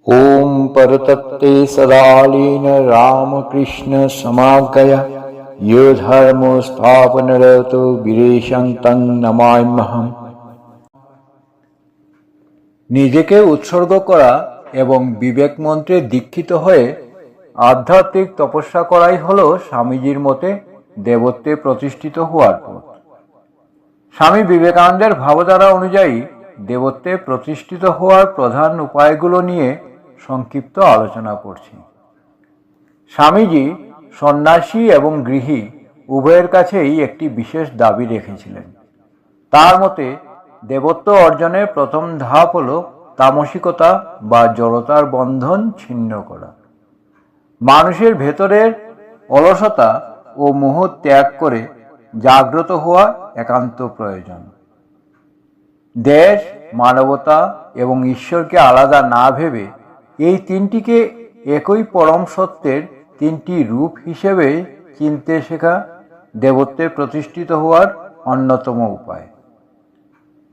ओम परतत्ते सदालीन रामकृष्ण समागय यो धर्म स्थापनरतो वीरेशं तं नमाम्यहम्। নিজেকে উৎসর্গ করা এবং বিবেক মন্ত্রে দীক্ষিত হয়ে আধ্যাত্মিক তপস্যা করাই হলো স্বামীজির মতে দেবত্বে প্রতিষ্ঠিত হওয়ার পথ। স্বামী বিবেকানন্দের ভাবধারা অনুযায়ী দেবত্বে প্রতিষ্ঠিত হওয়ার প্রধান উপায়গুলো নিয়ে সংক্ষিপ্ত আলোচনা করছি। স্বামীজি সন্ন্যাসী এবং গৃহী উভয়ের কাছেই একটি বিশেষ দাবি রেখেছিলেন। তার মতে দেবত্ব অর্জনের প্রথম ধাপ হল তামসিকতা বা জড়তার বন্ধন ছিন্ন করা। মানুষের ভেতরের অলসতা ও মোহ ত্যাগ করে জাগ্রত হওয়া একান্ত প্রয়োজন। দেশ, মানবতা এবং ঈশ্বরকে আলাদা না ভেবে এই তিনটিকে একই পরম সত্যের তিনটি রূপ হিসেবে চিনতে শেখা দেবত্বে প্রতিষ্ঠিত হওয়ার অন্যতম উপায়।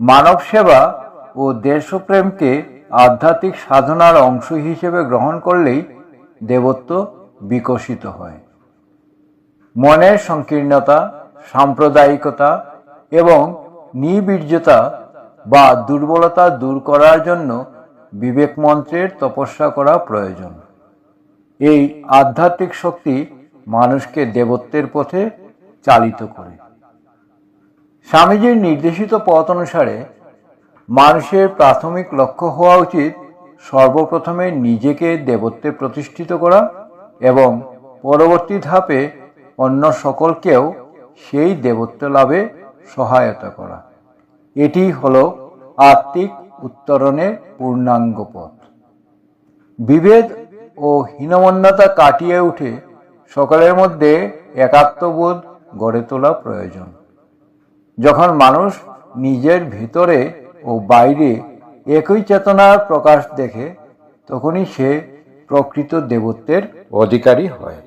মানব সেবা ও দেশপ্রেমকে আধ্যাত্মিক সাধনার অংশ হিসেবে গ্রহণ করলেই দেবত্ব বিকশিত হয়। মনের সংকীর্ণতা, সাম্প্রদায়িকতা এবং নিবীর্যতা বা দুর্বলতা দূর করার জন্য বিবেক মন্ত্রের তপস্যা করা প্রয়োজন। এই আধ্যাত্মিক শক্তি মানুষকে দেবত্বের পথে চালিত করে। স্বামীজির নির্দেশিত পথ অনুসারে মানুষের প্রাথমিক লক্ষ্য হওয়া উচিত সর্বপ্রথমে নিজেকে দেবত্বে প্রতিষ্ঠিত করা এবং পরবর্তী ধাপে অন্য সকলকেও সেই দেবত্ব লাভে সহায়তা করা। এটি হলো আত্মিক উত্তরণের পূর্ণাঙ্গ পথ। বিভেদ ও হীনমন্যতা কাটিয়ে উঠে সকলের মধ্যে একাত্মবোধ গড়ে তোলা প্রয়োজন। যখন মানুষ নিজের ভিতরে ও বাইরে একই চেতনার প্রকাশ দেখে তখনই সে প্রকৃত দেবত্বের অধিকারী হয়।